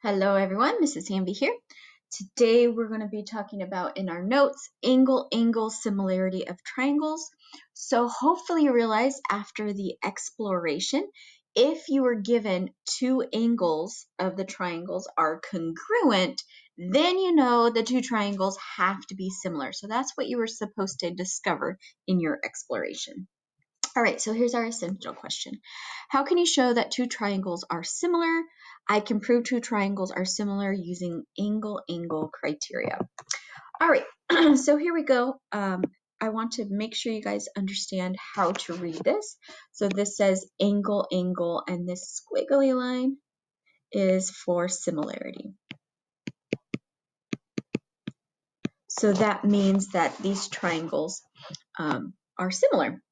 Hello everyone, Mrs. Hanvey here. Today we're going to be talking about in our notes, angle-angle similarity of triangles. So hopefully you realize after the exploration, if you were given two angles of the triangles are congruent, then you know the two triangles have to be similar. So that's what you were supposed to discover in your exploration. All right, so here's our essential question. How can you show that two triangles are similar? I can prove two triangles are similar using angle-angle criteria. All right, so here we go. I want to make sure you guys understand how to read this. So this says angle-angle, and this squiggly line is for similarity. So that means that these triangles are similar.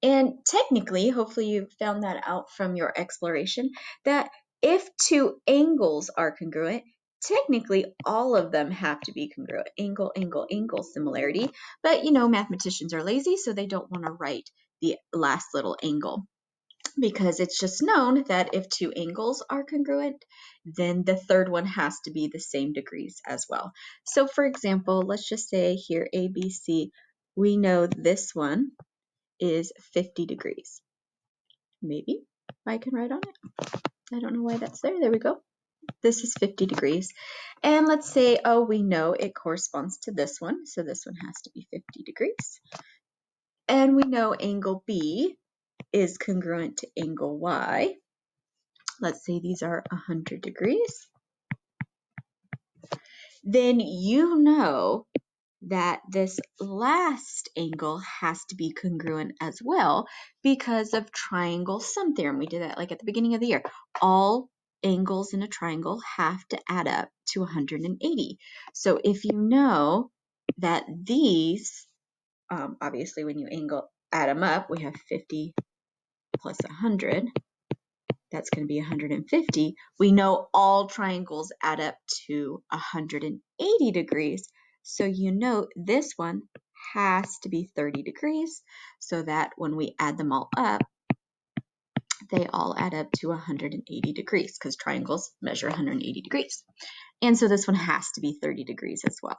And technically, hopefully you found that out from your exploration, that if two angles are congruent, technically all of them have to be congruent. Angle, angle, angle similarity. But you know, mathematicians are lazy, so they don't want to write the last little angle, because it's just known that if two angles are congruent, then the third one has to be the same degrees as well. So for example, let's just say here ABC, we know this one is 50 degrees. Maybe I can write on it. I don't know why that's there. There we go. This is 50 degrees. And let's say, oh, we know it corresponds to this one. So this one has to be 50 degrees. And we know angle B is congruent to angle Y. Let's say these are 100 degrees. Then you know that this last angle has to be congruent as well because of triangle sum theorem. We did that like at the beginning of the year. All angles in a triangle have to add up to 180. So if you know that these, obviously when you add them up, we have 50 plus 100. That's going to be 150. We know all triangles add up to 180 degrees. So you know this one has to be 30 degrees, so that when we add them all up, they all add up to 180 degrees because triangles measure 180 degrees. And so this one has to be 30 degrees as well.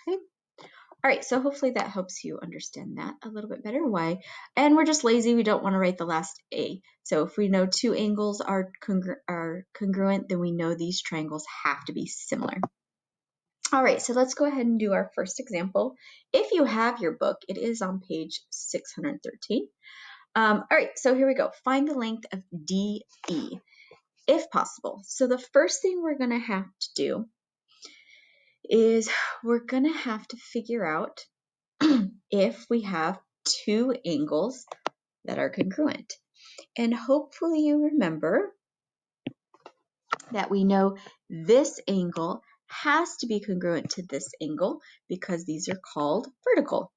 Okay. All right, so hopefully that helps you understand that a little bit better. Why? And we're just lazy. We don't want to write the last A. So if we know two angles are congruent, then we know these triangles have to be similar. All right, so let's go ahead and do our first example. If you have your book, it is on page 613. All right, so here we go. Find the length of DE, if possible. So the first thing we're going to have to do is we're going to have to figure out if we have two angles that are congruent. And hopefully you remember that we know this angle has to be congruent to this angle because these are called vertical.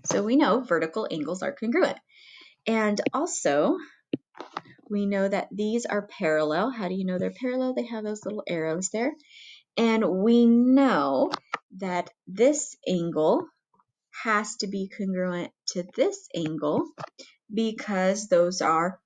So we know vertical angles are congruent. And also, we know that these are parallel. How do you know they're parallel? They have those little arrows there. And we know that this angle has to be congruent to this angle because those are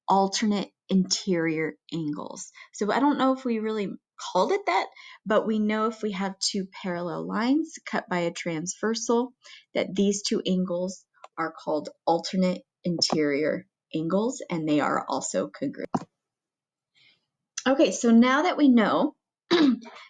alternate interior angles. So I don't know if we really called it that, but we know if we have two parallel lines cut by a transversal, that these two angles are called alternate interior angles, and they are also congruent. Okay, so now that we know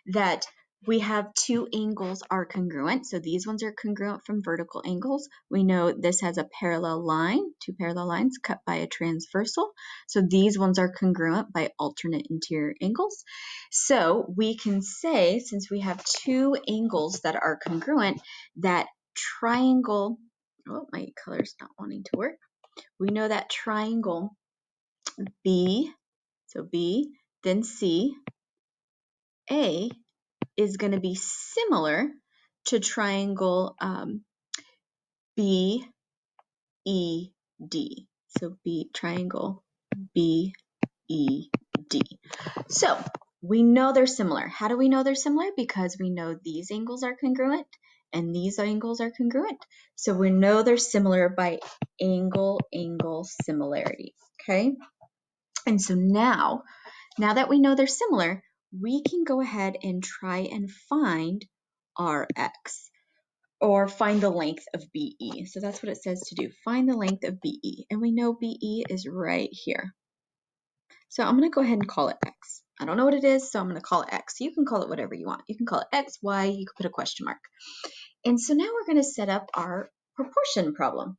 that we have two angles are congruent, so these ones are congruent from vertical angles. We know this has a parallel line, two parallel lines cut by a transversal. So these ones are congruent by alternate interior angles. So we can say, since we have two angles that are congruent, that triangle, oh, my color's not wanting to work. We know that triangle B, so B, then C, A is going to be similar to triangle BED. So triangle BED. So we know they're similar. How do we know they're similar? Because we know these angles are congruent and these angles are congruent. So we know they're similar by angle-angle similarity. Okay. And so now that we know they're similar, we can go ahead and try and find our x, or find the length of BE. So that's what it says to do. Find the length of BE. And we know BE is right here. So I'm going to go ahead and call it x. I don't know what it is, so I'm going to call it x. You can call it whatever you want. You can call it x, y, you can put a question mark. And so now we're going to set up our proportion problem,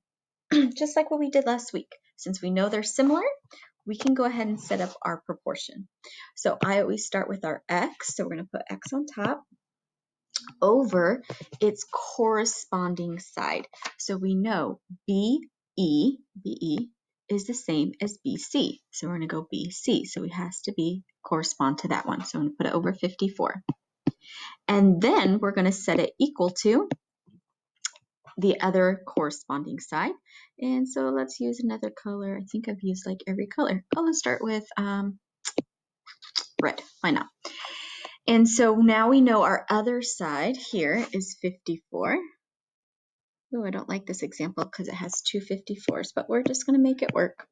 just like what we did last week. Since we know they're similar, we can go ahead and set up our proportion. So I always start with our x, so we're going to put x on top, over its corresponding side. So we know BE is the same as BC. So we're going to go BC. So it has to correspond to that one. So I'm going to put it over 54. And then we're going to set it equal to the other corresponding side. And so let's use another color. I think I've used like every color. Oh, let's start with red. Why not? And so now we know our other side here is 54. Oh, I don't like this example because it has two 54s, but we're just going to make it work.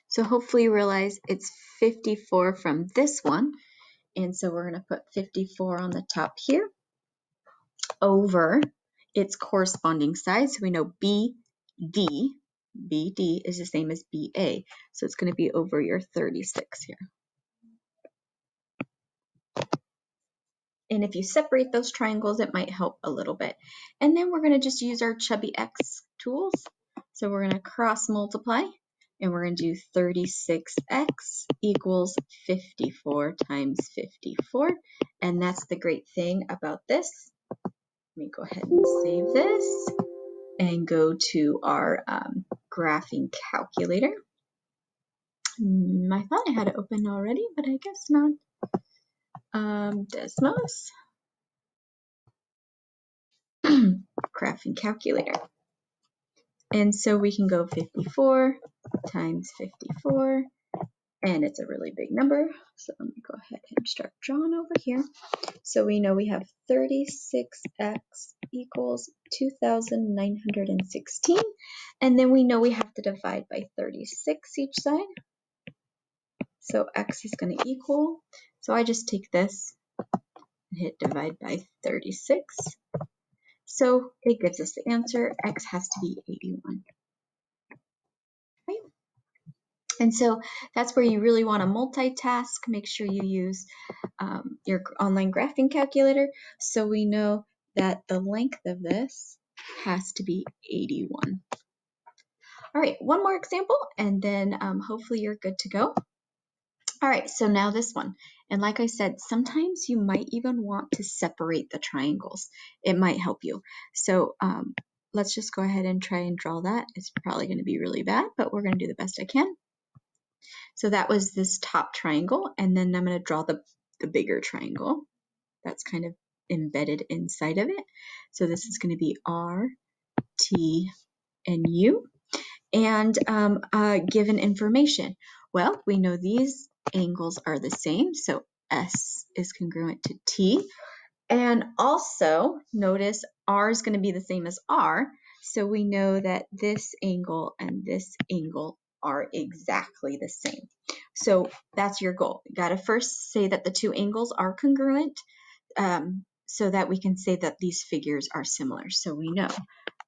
So hopefully you realize it's 54 from this one. And so we're going to put 54 on the top here over its corresponding side. So we know BD is the same as BA. So it's going to be over your 36 here. And if you separate those triangles, it might help a little bit. And then we're going to just use our chubby X tools. So we're going to cross multiply, and we're going to do 36x equals 54 times 54. And that's the great thing about this. Let me go ahead and save this and go to our graphing calculator. I thought I had it open already, but I guess not. Desmos. Graphing calculator. And so we can go 54 times 54, and it's a really big number. So let me go ahead and start drawing over here. So we know we have 36x equals 2,916. And then we know we have to divide by 36 each side. So x is going to equal. So I just take this and hit divide by 36. So it gives us the answer. X has to be 81. Right? And so that's where you really want to multitask. Make sure you use your online graphing calculator. So we know that the length of this has to be 81. All right, one more example, and then hopefully you're good to go. All right, so now this one. And like I said, sometimes you might even want to separate the triangles. It might help you. So let's just go ahead and try and draw that. It's probably going to be really bad, but we're going to do the best I can. So that was this top triangle, and then I'm going to draw the bigger triangle that's kind of embedded inside of it. So this is going to be R, T, and U. And given information. Well, we know these angles are the same, so S is congruent to T. And also, notice R is going to be the same as R, so we know that this angle and this angle are exactly the same. So that's your goal. You got to first say that the two angles are congruent so that we can say that these figures are similar. So we know,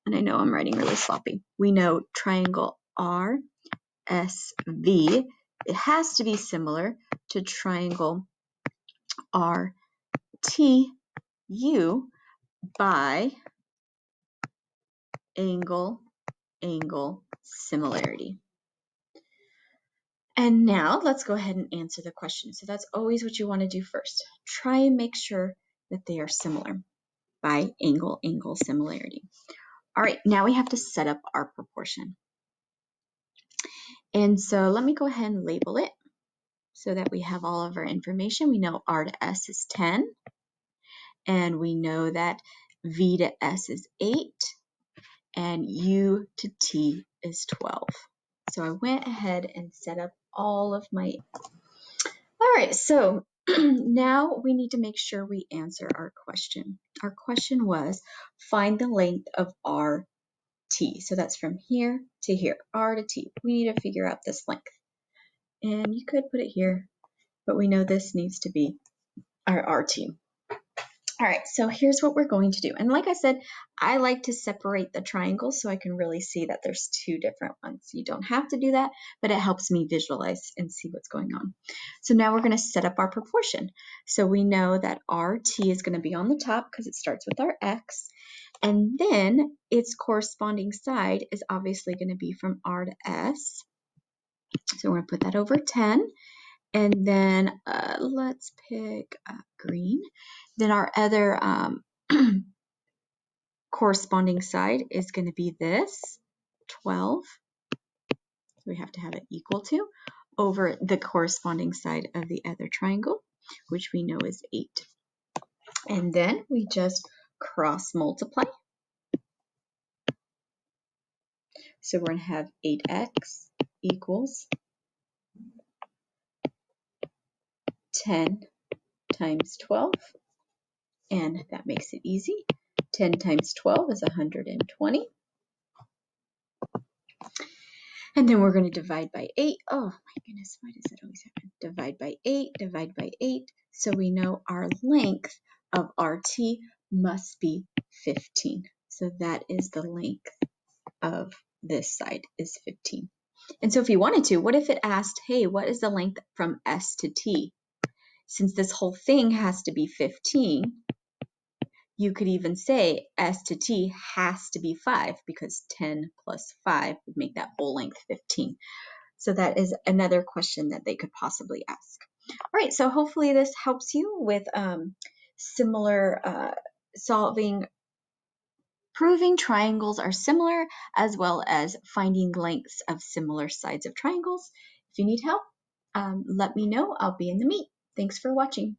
and I know I'm writing really sloppy, we know triangle RSV, it has to be similar to triangle RTU by angle similarity. And now let's go ahead and answer the question. So that's always what you want to do first. Try and make sure that they are similar by angle similarity. All right, now we have to set up our proportion. And so let me go ahead and label it so that we have all of our information. We know R to S is 10, and we know that V to S is 8, and U to T is 12. So I went ahead and set up all of my... All right, so now we need to make sure we answer our question. Our question was, find the length of our t. So that's from here to here, r to t. We need to figure out this length. And you could put it here, but we know this needs to be our rt. All right, so here's what we're going to do. And like I said, I like to separate the triangles so I can really see that there's two different ones. You don't have to do that, but it helps me visualize and see what's going on. So now we're going to set up our proportion. So we know that RT is going to be on the top because it starts with our X. And then its corresponding side is obviously going to be from R to S. So we're going to put that over 10. And then let's pick green. Then our other corresponding side is going to be this, 12. So we have to have it equal to over the corresponding side of the other triangle, which we know is 8. And then we just cross multiply. So we're going to have 8x equals 10 times 12. And that makes it easy. 10 times 12 is 120. And then we're going to divide by 8. Oh my goodness, why does that always happen? Divide by 8, divide by 8. So we know our length of RT must be 15. So that is the length of this side is 15. And so if you wanted to, what if it asked, hey, what is the length from S to T? Since this whole thing has to be 15, you could even say S to T has to be 5 because 10 plus 5 would make that whole length 15. So that is another question that they could possibly ask. All right, so hopefully this helps you with similar proving triangles are similar, as well as finding lengths of similar sides of triangles. If you need help, let me know. I'll be in the meet. Thanks for watching.